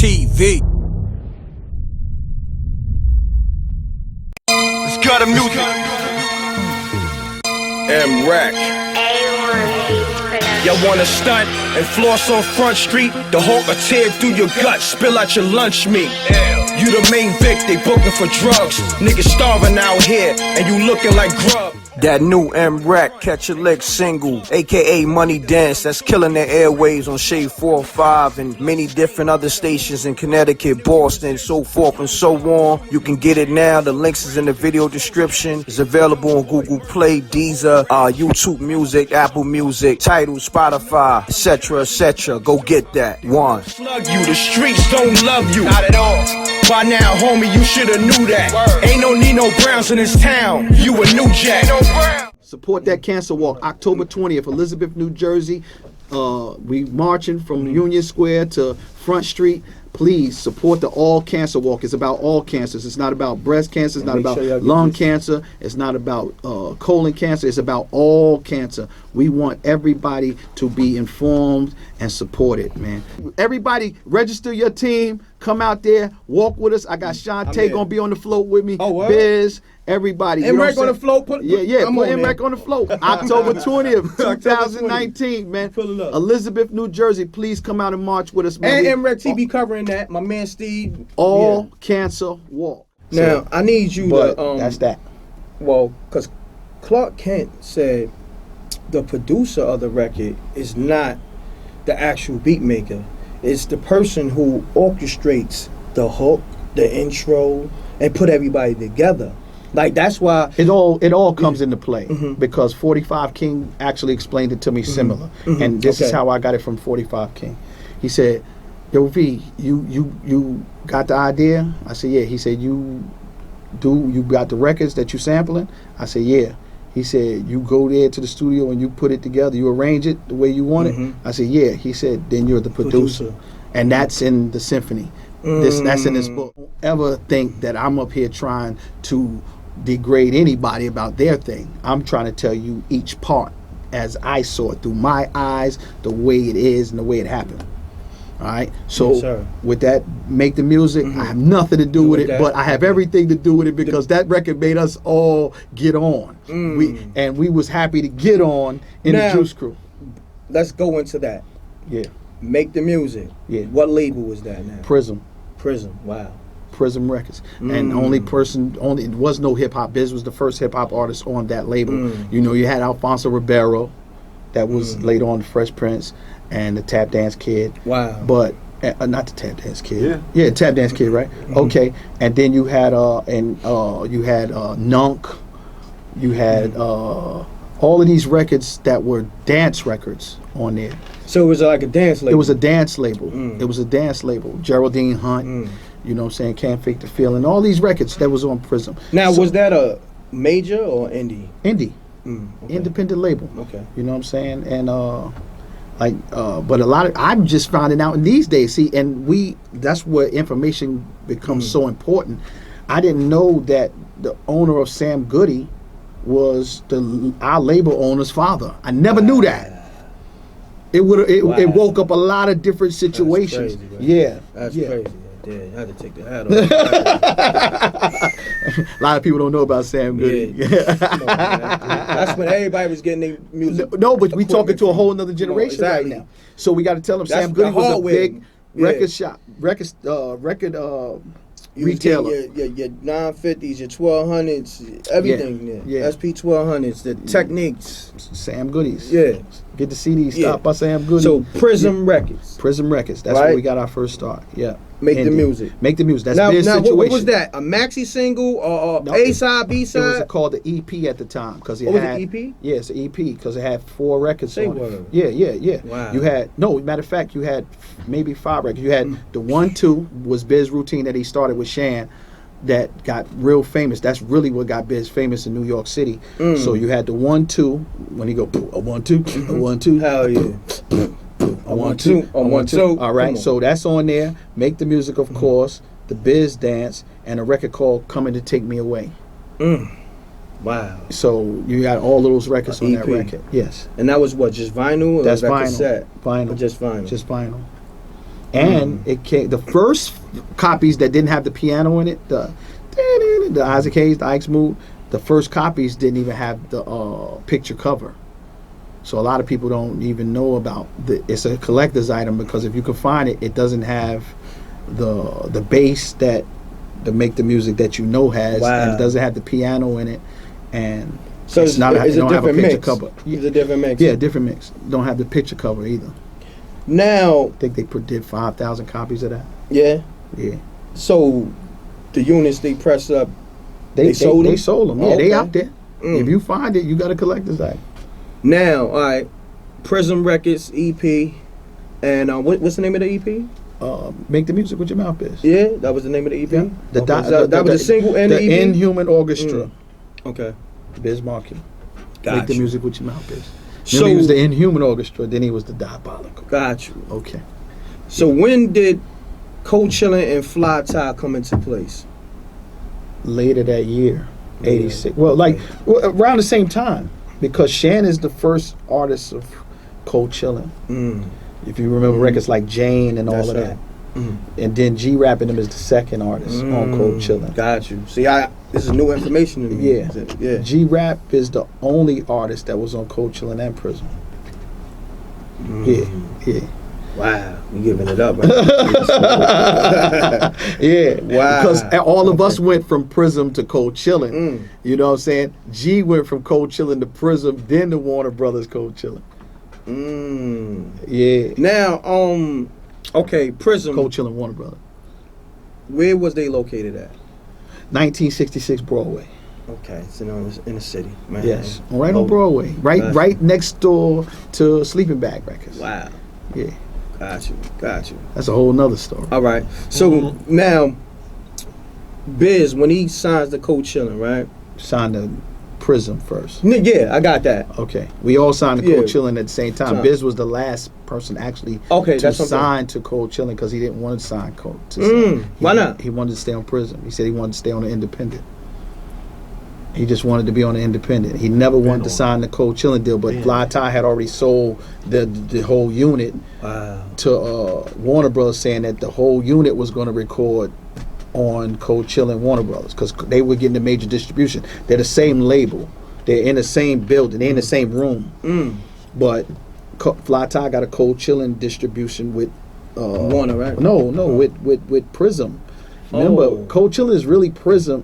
MRecktv. Let's go to music. M.Reck. Y'all wanna stunt and floss on Front Street? The Hawk will tear through your gut, spill out your lunch meat. You the main Vic, they booking for drugs. Niggas starving out here, and you looking like grub. That new M.Reck Catch a Lick single, aka Money Dance, that's killing the airwaves on Shade 405 and many different other stations in Connecticut, Boston, so forth and so on. You can get it now. The links is in the video description. It's available on Google Play, Deezer, YouTube Music, Apple Music, Tidal, Spotify, etc., etc. Go get that. One. Slug you, the streets don't love you. Not at all. By now, homie, you shoulda knew that. Word. Ain't no Nino Browns in this town. You a new jack. Support that cancer walk, October 20th, Elizabeth, New Jersey. We marching from Union Square to Front Street. Please support the All Cancer Walk. It's about all cancers. It's not about breast cancer. It's not about lung cancer. It's not about colon cancer. It's about all cancer. We want everybody to be informed and supported, man. Everybody register your team. Come out there. Walk with us. I got Shantae going to be on the float with me. Oh, what? Biz. Everybody. M.Reck on the float? Put M.Reck on the float. October 20th, 2019, man. Elizabeth, New Jersey. Please come out and march with us, man. And MRecktv covering that. My man Steve. All Cancer Walk. Now, I need you to... that's that. Well, because Clark Kent said the producer of the record is not the actual beat maker. It's the person who orchestrates the hook, the intro, and put everybody together. Like, that's why it all comes into play, because 45 King actually explained it to me similar, and this is how I got it from 45 King. He said, "Yo, V, you got the idea?" I said, "Yeah." He said, "You got the records that you sampling?" I said, "Yeah." He said, "You go there to the studio and you put it together, you arrange it the way you want it?" I said, "Yeah." He said, "Then you're the producer. And that's in the symphony. That's in this book. Don't ever think that I'm up here trying to degrade anybody about their thing. I'm trying to tell you each part as I saw it through my eyes, the way it is and the way it happened." All right. So with that, make the music. I have nothing to do with it, but I have everything to do with it, because that record made us all get on. We was happy to get on in the Juice Crew. Let's go into that. Yeah. Make the music. Yeah. What label was that now? Prism. Wow. Prism Records. And it was no hip hop. Biz was the first hip hop artist on that label. You know, you had Alfonso Ribeiro, that was later on the Fresh Prince, and the Tap Dance Kid. Wow. But not the Tap Dance Kid. Yeah, Tap Dance Kid, right? Okay. And then you had Nunk. You had all of these records that were dance records on there. So it was like a dance label. It was a dance label. It was a dance label. Geraldine Hunt. You know what I'm saying? Can't Fake the Feeling. All these records that was on Prism. Now, was that a major or indie? Indie. Okay. Independent label. Okay. You know what I'm saying? And but a lot of, I'm just finding out in these days, see, and that's where information becomes so important. I didn't know that the owner of Sam Goody was our label owner's father. I never knew that. It woke up a lot of different situations. That's crazy, yeah. That's crazy. Yeah, I had to take the hat off. A lot of people don't know about Sam Goody. Yeah. Come on, man. That's when everybody was getting their music. No, but we talking to a whole nother generation right now. So we got to tell them Sam Goody was a big record shop, record retailer. Your 950s, your 1200s, everything. Yeah. SP 1200s, the Techniques. Sam Goody's. Yeah. Get the CDs stopped by Sam Goody. So Prism Records. Prism Records. That's where we got our first start. Yeah. Make the music. Make the music. That's now, Biz's situation. What was that? A maxi single or A side, B side? It was called the EP at the time because it was had. it EP? Yeah, it's an EP because it had 4 records on it. Yeah. Yeah. Wow. You had matter of fact, you had maybe 5 records. You had the 1-2 was Biz routine that he started with Shan. That got real famous. That's really what got Biz famous in New York City. So you had the 1-2 when he go a 1-2, a 1-2. Hell yeah. A 1-2, a 1-2. All right, so that's on there. Make the music, of course. The Biz dance and a record called "Coming to Take Me Away." Wow. So you got all of those records on that record. Yes. And that was what, just vinyl? Or That's was that vinyl. cassette? Vinyl. Or just vinyl? Just vinyl. And it came, the first copies that didn't have the piano in it, the Isaac Hayes, the Ike's Mood, the first copies didn't even have the picture cover. So a lot of people don't even know about it's a collector's item, because if you can find it, it doesn't have the bass that to make the music that you know has, and it doesn't have the piano in it, and so it's not it's don't have a different picture mix. cover. It's a different mix. Yeah, different mix. Don't have the picture cover either. Now, I think they did 5,000 copies of that. yeah. Yeah. So the units they pressed up, They sold them? They sold them. Yeah, Oh, they okay. out there. Mm. If you find it, you got to collect this item. Now, all right, Prism Records EP, and what's the name of the EP? Make the music with your mouth, biz. Yeah, that was the name of the EP. Yeah. Okay, so that was a single and the EP. Inhuman Orchestra. Okay, Biz Markie. got Make the you. music with your mouth, biz. So Then he was the Inhuman Orchestra. Then he was the Diabolical. got you. Okay. So when did Cold Chillin and Fly Tie come into place? Later that year, Yeah. 86. Well, around the same time, because Shan is the first artist of Cold Chillin. If you remember records like Jane and all That's of right. that. And then G Rapping them is the second artist on Cold Chillin. Got you. See, this is new information to me. Yeah. Yeah. G Rap is the only artist that was on Cold Chillin and Prism. Yeah. Wow, you giving it up, right? Yeah. Wow. Because all of us went from Prism to Cold Chillin. You know what I'm saying? G went from Cold Chillin to Prism, then to Warner Brothers Cold Chillin. Yeah. Now, okay, Prism. Cold Chillin, Warner Brothers. Where was they located at? 1966 Broadway. Okay, so in the city, man. Yes. Right on Broadway. Right next door to Sleeping Bag Records. Wow. Yeah. Got you. That's a whole nother story. All right. So now, Biz, when he signs the Cold Chillin, right? Signed to Prism first. Yeah, I got that. Okay. We all signed to Cold Yeah. Chillin at the same time. Biz was the last person actually Okay, to that's what I'm sign to Cold Chillin because he didn't want to sign Cold. Why not? He wanted to stay on Prism. He said he wanted to stay on the independent. He just wanted to be on the independent. He never wanted to sign the Cold Chillin deal, but Fly Tie had already sold the whole unit to Warner Brothers, saying that the whole unit was going to record on Cold Chillin Warner Brothers because they were getting the major distribution. They're the same label. They're in the same building. They're in the same room. But Fly Tie got a Cold Chillin distribution with Warner, right? No, with Prism. Remember, Cold Chillin is really Prism.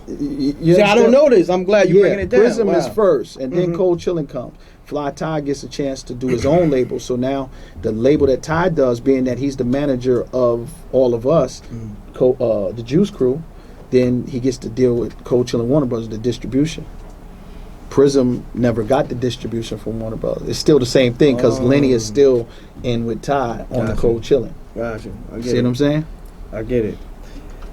See, I don't know this. I'm glad you're breaking it down. Prism is Wow. first, and then Cold Chillin comes. Fly Ty gets a chance to do his own label. So now the label that Ty does, being that he's the manager of all of us, the Juice Crew, then he gets to deal with Cold Chillin Warner Brothers, the distribution. Prism never got the distribution from Warner Brothers. It's still the same thing because Lenny is still in with Ty on the Cold Chillin. Gotcha. I get See what I'm saying? I get it.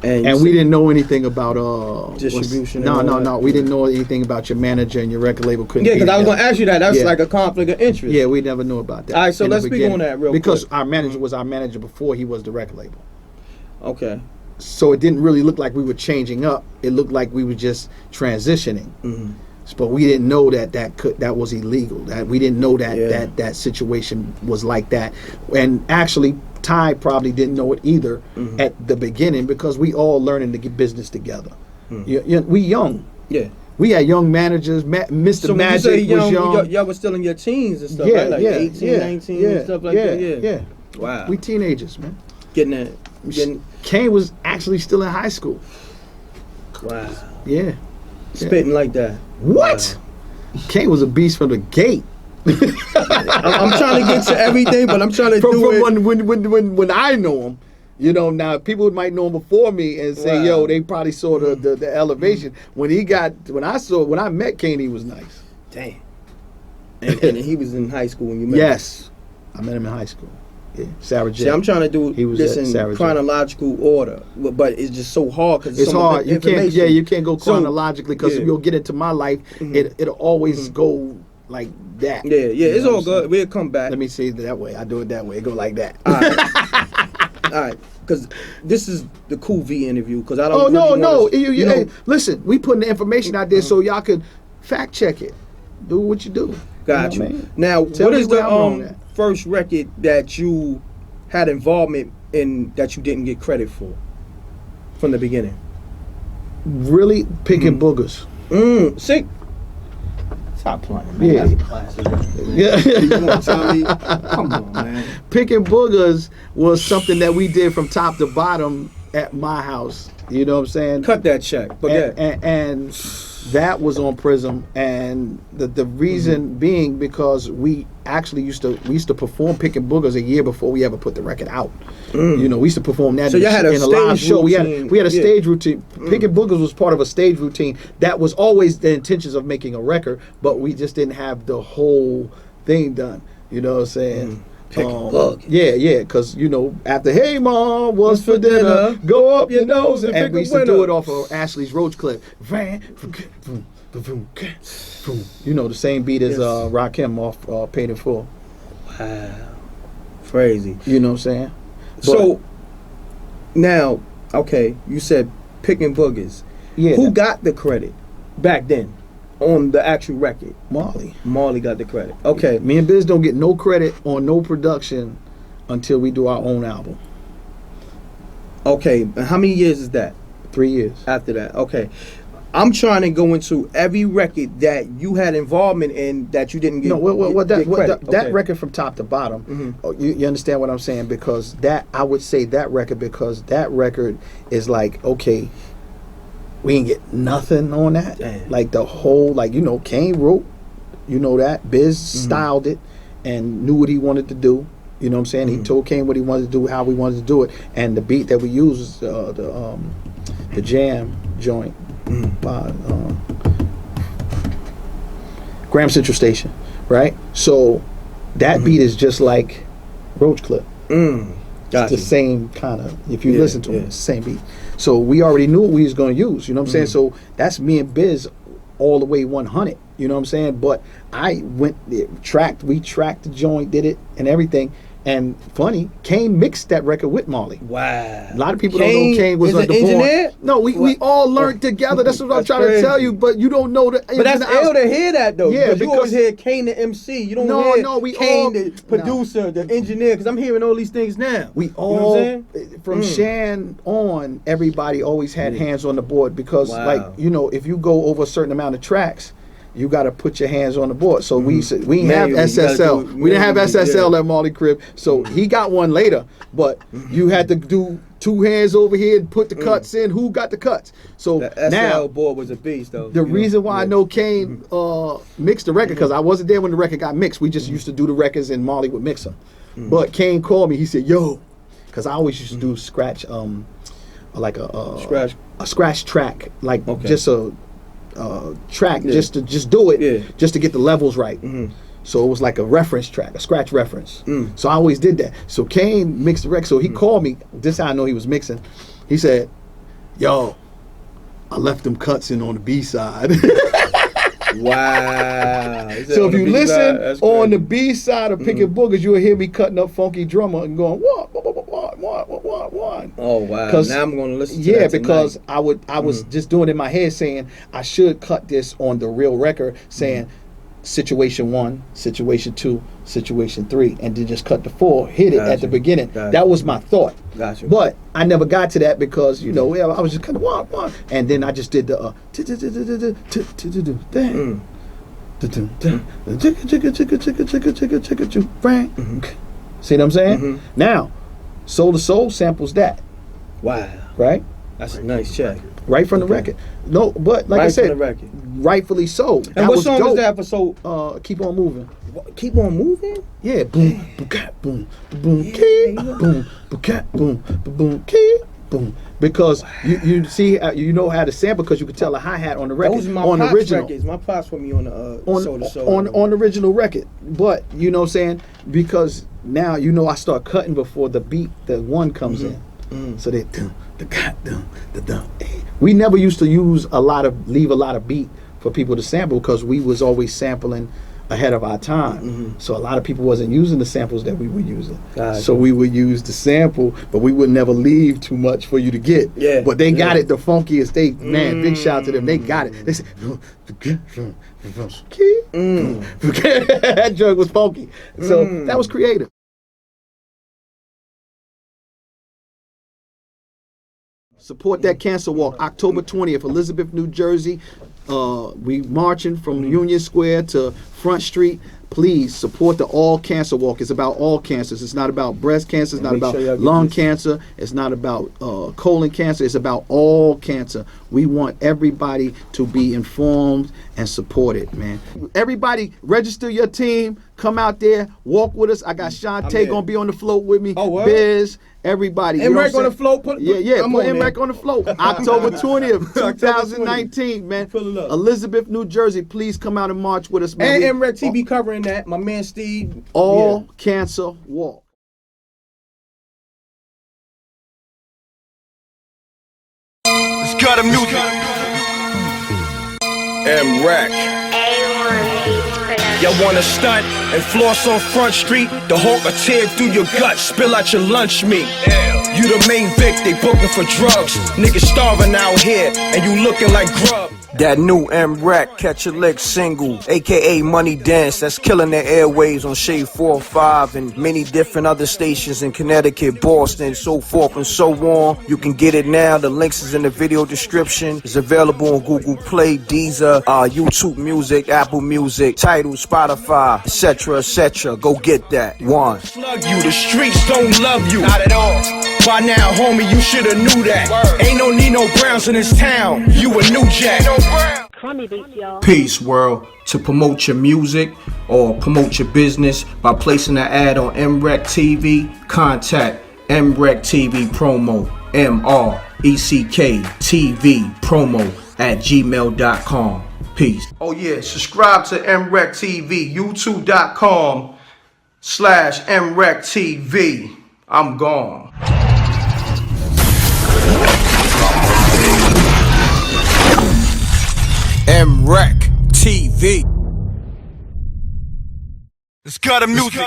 And we didn't know anything about distribution. No. We didn't know anything about your manager and your record label. Couldn't. Yeah, because I was going to ask you that. That's Yeah. like a conflict of interest. Yeah, we never knew about that. All right, so in the let's speak beginning. on that real because quick. our manager was our manager before he was the record label. Okay. So it didn't really look like we were changing up. It looked like we were just transitioning. But we didn't know that was illegal. That we didn't know that that situation was like that. And actually, Ty probably didn't know it either at the beginning because we all learning to get business together. We young. Yeah. We had young managers. Mr. So when you Magic say young, was young. y'all was still in your teens and stuff, right? Like 18, 19 and stuff like that. Yeah. Wow. We teenagers, man. Getting Kane was actually still in high school. wow. Yeah. Spitting like that. What? Kane was a beast from the gate. I'm trying to get to everything, but I'm trying to do it. When I know him, you know, now people might know him before me and say, yo, they probably saw the elevation. When I met Kane, he was nice. Damn. And he was in high school when you met him. Yes. I met him in high school. Yeah. Sarah J. See, I'm trying to do He was this at in Sarah J. chronological order, but it's just so hard because It's so hard. much You can't. information. Yeah, you can't go So, chronologically because yeah. you'll get into my life. It'll always go like that. Yeah, You it's know all what I'm saying? good. We'll come back. Let me see it that way. I do it that way. It go like that. All right. All right. Because this is the Cool V interview. Because I don't. Oh really no! wanna, You hey, listen, we putting the information out there so y'all could fact check it. Do what you do. Got You know you. what I mean? Now, Tell what me is where I'm wrong the at. first record that you had involvement in that you didn't get credit for from the beginning? Really picking boogers. See? Stop playing, man. Yeah. That's a classic. Yeah. You want to tell me? Come on, man. Picking boogers was something that we did from top to bottom at my house. You know what I'm saying? Cut that check. But And that was on Prism, and the reason being because we actually used to perform Picking Boogers a year before we ever put the record out. You know, we used to perform that So you had a in a live stage show. routine. We had a Yeah. stage routine. Picking Boogers was part of a stage routine that was always the intentions of making a record, but we just didn't have the whole thing done. You know what I'm saying? Yeah, because you know, after "Hey Mom, what's for dinner?" Go up your nose, and we used to do it off of Ashley's Roach clip. You know, the same beat as Rakim off Paid in Full. Wow, crazy. You know what I'm saying? So now, okay, you said Picking Boogers. Yeah, Who got the credit back then on the actual record? Marley got the credit. Okay. Me and Biz don't get no credit on no production until we do our own album. Okay, and how many years is that 3 years. after that? Okay. I'm trying to go into every record that you had involvement in that you didn't get. No, get credit. that Okay. record from top to bottom, you understand what I'm saying? Because that, I would say that record, because that record is like, okay, we ain't get nothing on that. Damn. Like the whole, like, you know, Kane wrote, you know that, Biz styled it and knew what he wanted to do. You know what I'm saying? He told Kane what he wanted to do, how we wanted to do it, and the beat that we used was the jam joint by Graham Central Station, right? So that beat is just like Roach Clip. It's the same kind of, if you listen to it, it's the same beat. So we already knew what we was going to use, you know what I'm saying? So that's me and Biz all the way 100, you know what I'm saying? But I went, we tracked the joint, did it and everything. And funny, Kane mixed that record with Marley. Wow. A lot of people don't know Kane was is on an the engineer? board. No, we all learned together. That's what I'm That's trying crazy. to tell you, but you don't know that. But that's ill to hear that though. Yeah, because you always because- hear Kane the MC. You don't hear we Kane all- the producer, the engineer. Because I'm hearing all these things now. We You know all, what I'm saying? from Shan on, everybody always had hands on the board because, Wow. like, you know, if you go over a certain amount of tracks, you got to put your hands on the board. So we didn't have Manually, you gotta SSL. do it We didn't have manually, SSL at Marley Crib. So he got one later, but you had to do two hands over here and put the cuts in. Who got the cuts? So The SL now board was a beast though. the reason why I know Kane mixed the record, because I wasn't there when the record got mixed. We just used to do the records and Marley would mix them. But Kane called me. He said, "Yo," because I always used to do scratch, like a scratch track, like just a track, just to do it, just to get the levels right. So it was like a reference track, a scratch reference. So I always did that. So Kane mixed the record. So he called me. This is how I know he was mixing. He said, "Yo, I left them cuts in on the B side." Wow. So if you listen on the B side of Picking Boogers, you'll hear me cutting up Funky Drummer and going what. Oh wow! Now I'm going to listen to that tonight. because I was just doing it in my head saying I should cut this on the real record, saying situation 1, situation 2, situation 3, and then just cut the 4, hit it at the beginning. That was my thought. Gotcha. But I never got to that because I was just kind of one, and then I just did the see what I'm saying? Now, Soul to Soul samples that. Wow. Right? That's a nice check. Right from the record. No, but like I said, from the record. rightfully so. And what song dope. is that for Soul? Keep on moving. Keep on moving? Yeah, boom, boom, cat, boom, boom, keep, boom, boom, cat, boom, boom, keep, boom. Because you see, you know how to sample because you could tell a hi hat on the record. Those are my on the pops original records. My pops put me on the Soul to Soul. on the original record. But you know what I'm saying? Because now I start cutting before the beat, the one comes in. So they we never used to leave a lot of beat for people to sample because we was always sampling ahead of our time. So a lot of people wasn't using the samples that we were using. So we would use the sample, but we would never leave too much for you to get. Yeah. But they got it the funkiest. Man, big shout out to them. They got it. They said, that joke was funky. So that was creative. Support that cancer walk. October 20th, Elizabeth, New Jersey. We marching from Union Square to Front Street. Please support the All Cancer Walk. It's about all cancers. It's not about breast cancer. It's not about lung cancer. It's not about colon cancer. It's about all cancer. We want everybody to be informed and supported, man. Everybody register your team. Come out there. Walk with us. I got Shantae going to be on the float with me. Biz. Everybody. M.Reck on the float? Put M.Reck on the float. October 20th, 2019, man. Elizabeth, New Jersey. Please come out and march with us, man. And MRecktv covering that. My man Steve. All Cancer Walk. It's got a music. M.Reck. Y'all wanna stunt and floss on Front Street? The hawk will tear through your gut, spill out your lunch meat. You the main vic, they booking for drugs. Niggas starving out here, and you looking like grub. That new M.Reck Catch a Lick single, aka Money Dance, that's killing the airwaves on Shade 405 and many different other stations in Connecticut, Boston, so forth and so on. You can get it now. The links is in the video description. It's available on Google Play, Deezer, YouTube Music, Apple Music, Tidal, Spotify, etc., etc. Go get that. One. Slug you, the streets don't love you. Not at all. By now, homie, you shoulda knew that. Ain't no Nino Browns in this town. You a new jack. Peace, world. To promote your music or promote your business by placing an ad on MRecktv, contact mrecktvpromo, mrecktvpromo @gmail.com. Peace. Oh yeah, subscribe to MRecktv, youtube.com/MRecktv. I'm gone. MRecktv. It's got a music.